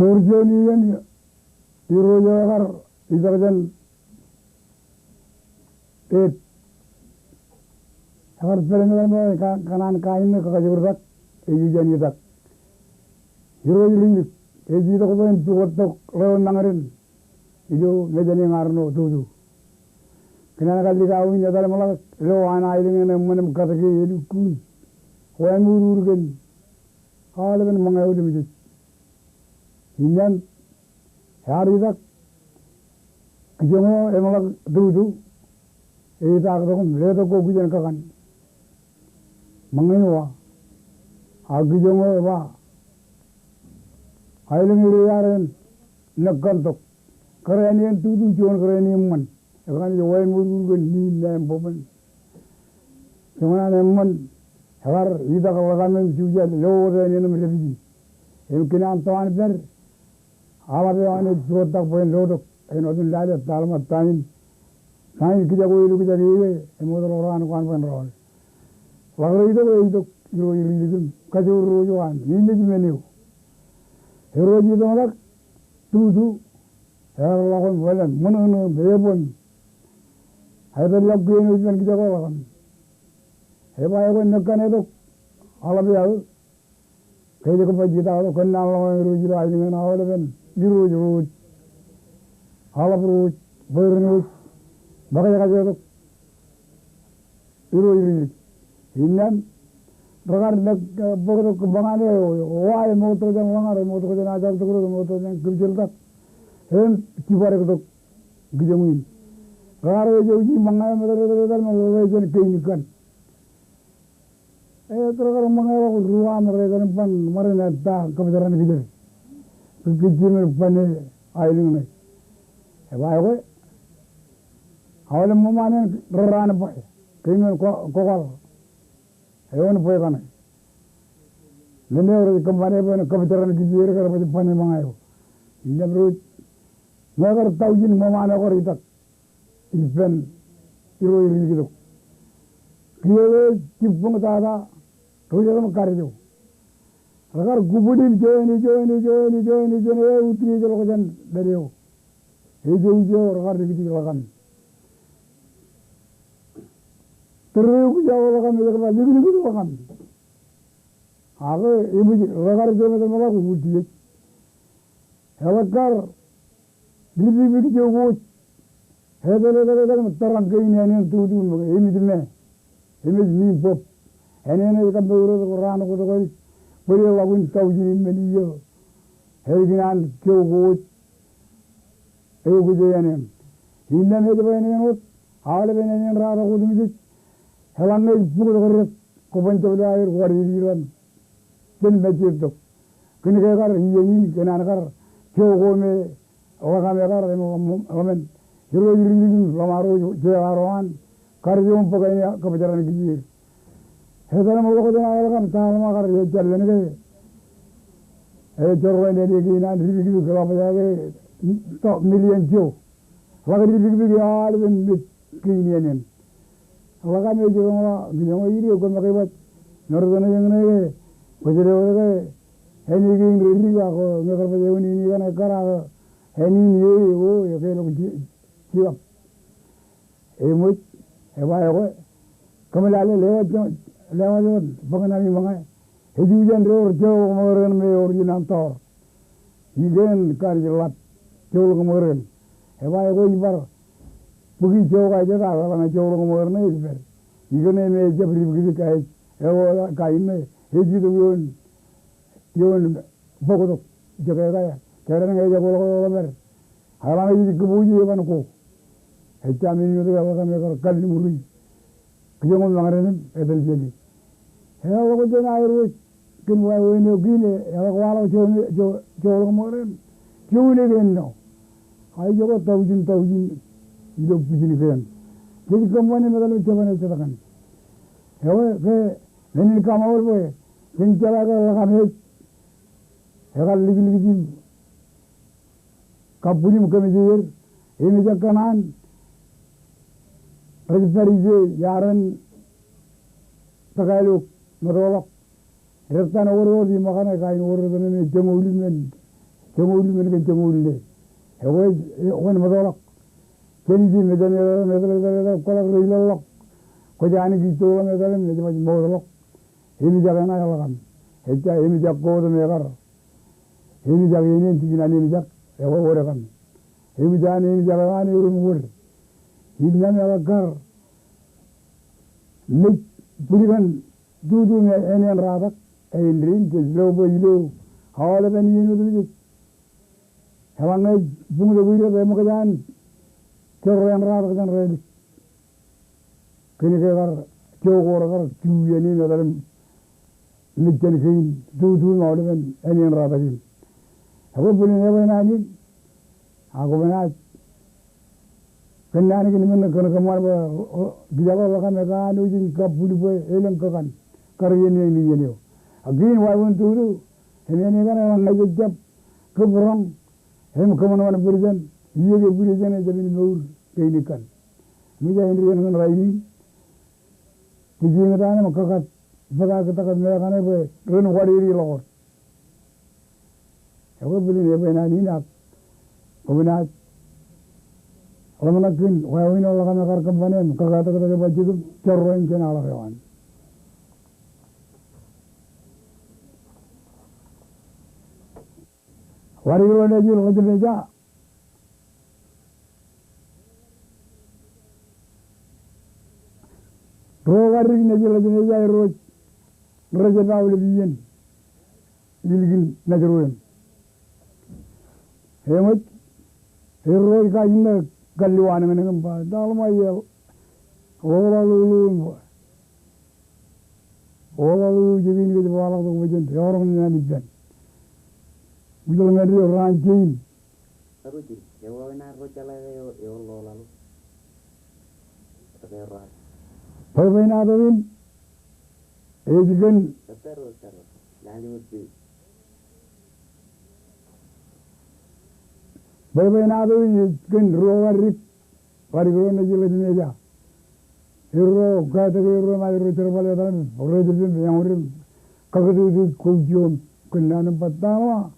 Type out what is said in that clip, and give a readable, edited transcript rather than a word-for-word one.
Turjonian Tirojar Idarjan Tet Agar Perenama Kanan Kain Kajurdak Ejujan Yudak Hero Ling Ejitakoban Tuotok Leon Nangarin Ijo Medani Arno Tudu Kanakali Yadamala Loan Island and Manam Kataki Kun Wamurgan all of them Mangaudi Indian Haridak Jamo Emala Dudu Etakam Leto Kokujan Kakan Manganua Agijamo Eva Island Yaran Nakantok Karanian Tudu John Karanium one. Akan jawai murugkan ni lem boban. Kemana lemon, agar ida kawasan mencuci lor ni nama lebih. Mungkin antuan ber, awal awalnya jodoh poin lodok. Enodun lada talamat tain. Tain kita kau ilu kita dia, emodal orang kuan poin rol. Lalu itu ilu kacau rojuan. Ini je menu. Hero itu orang tuju. Hero lawan bolan, mana bebon. Ada lagi yang ujian kita kawan. Hebat aku nakkan itu, alam biar. Kalau kita pergi tahu, kenal orang rujuk lagi dengan awal kan, dirujuk, alam rujuk, bernujuk, bagai apa itu, dirujuk. Ini Rakan nak pokok kebangan itu, wah motor jangan langar, motor jangan ajak tu kerja, motor jangan kerja tak. Hem kibar itu gijamuin. Kalau jauhi mangai mereka malah kain kan. Terus mangai waktu ruang mereka pan mereka dah kebenaran kita. Kecil mereka ni air ni. Hebat aku. Awal mana rana apa? Kain kokal. Hewan apa kan? Nenek orang kembali pun kebenaran kita kerana pan mangai. Ini berut. Mereka tahu jenis mana orang itu. Iben Hero Ring Kiyo Kipung Tada Rujam Karjo Agar Gubudi join Utri Jologan Dario Ejo Ragar Lagan Teru Jawalakan Lagan Ave Image Ragar Jomala Uti Helakar Dili Jogo Hebat terang ini tuju, ini ni pop, ini kan baru orang aku tu beri lagun tahu jadi media, hebat kau ini, Hinda itu ini awal ini rara aku tu helang ni pukul kerja, kau pencet air kau ribuan, jen macam tu, kini kerja ini kena kerja, kau me orang kerja, Hero Ring Lamaro Jaran Karjum Pagaya Kapajaran Gir. Heather Molokan Talmakar Jalan Jorwan Edina Ribu Kalapaya top million Joe. Lagari Big Island with Kinian. Lagame Joma, Gino Komakibat, Northern Yang, Pajero, anything Riga, never Pajani Kara, any you Siap, emut, hebat, kemudian lewat pengenali mengai, hidupan jauh kemarin me original tor, igen karjelat jauh kemarin, hebat ibar, pergi jauh aja dah, kalau jauh kemarin ni ibar, igen me jabri begitu kait, hebat kain me, hidup yon pokok jaga kaya, kerana aja kalau kemarin, halang ini kebuji kan ko. Hecami itu kalau kami kali muri, kejangan langaran edel jadi. Kalau kau jangan air, kini ini gini, kalau jauh kemarin, jauh ni kena. Ayo jauh tahu hidup begini kan. Jadi kamu ni macam coba ni cakapkan. Ini kamu awal boleh, ini cara kami, kalau lagi kapuni muka menjadi, ini cakanan. Rajpari yaran tagailuk madolak hertan orang di makana kain orang tu ni jamu ulin 정울이 면은 정울인데 이거 뭐더라 kenji medal kola rilok ko jani ki to medal me ma modlo hemi jaga na yalla kam hejja hemi jakko do me gar hemi jaga yenen tigina hemi jak e wo wore kam hemi jani hemi jaga ni rum wor himi nyam yalla gar ne buligan dudu me enen radak e ndrin de lobo yilo hawala ben yinu du hawanga bungo buiro be mo jan Cerren radak dan redi. Kini kegar cokor kegar cuy ni dalam nijen kain tutu malu men eni radakin. Aku punya apa nani? Aku benar. Kenapa ni mana kena kemana bijaga bahkan mereka anu jin kapulu be elang kakan karya ni ni. Agin wajun tutu. Ini ni kan orang ngaji jab keburang. Hem kemana mana berijan. Iya ke berijan aja ni nur kaini kan. Mija ini yang raini. Tiji ngetane makakat baga kita kan mereka kan be ren wadiri lor. Aku beli ni be nani nak. Kemudian orang nakin wajin orang kan nakar kembali makakat kita baju tu cerroin kena lah kawan. Wadiri lor ni jual macam meja. Rogarik najil ajine jay roj raja nawle biyen ilgin najruem hemat heroj ka inna galliwana ngam ba dalma yel olalu jibin ge bala ko bejen yorom nani ben budol ngari ranjin Aruji yo na rojala yo lolalu terra Perbaikan adawin, ejikan. terus lanjut di. Perbaikan adawin ejikan rogarik, parigoro najil ajine aja. Hero kata hero na hero terbalik dalam, orang jadi yang orang kagak itu kujian kena nampak tawa.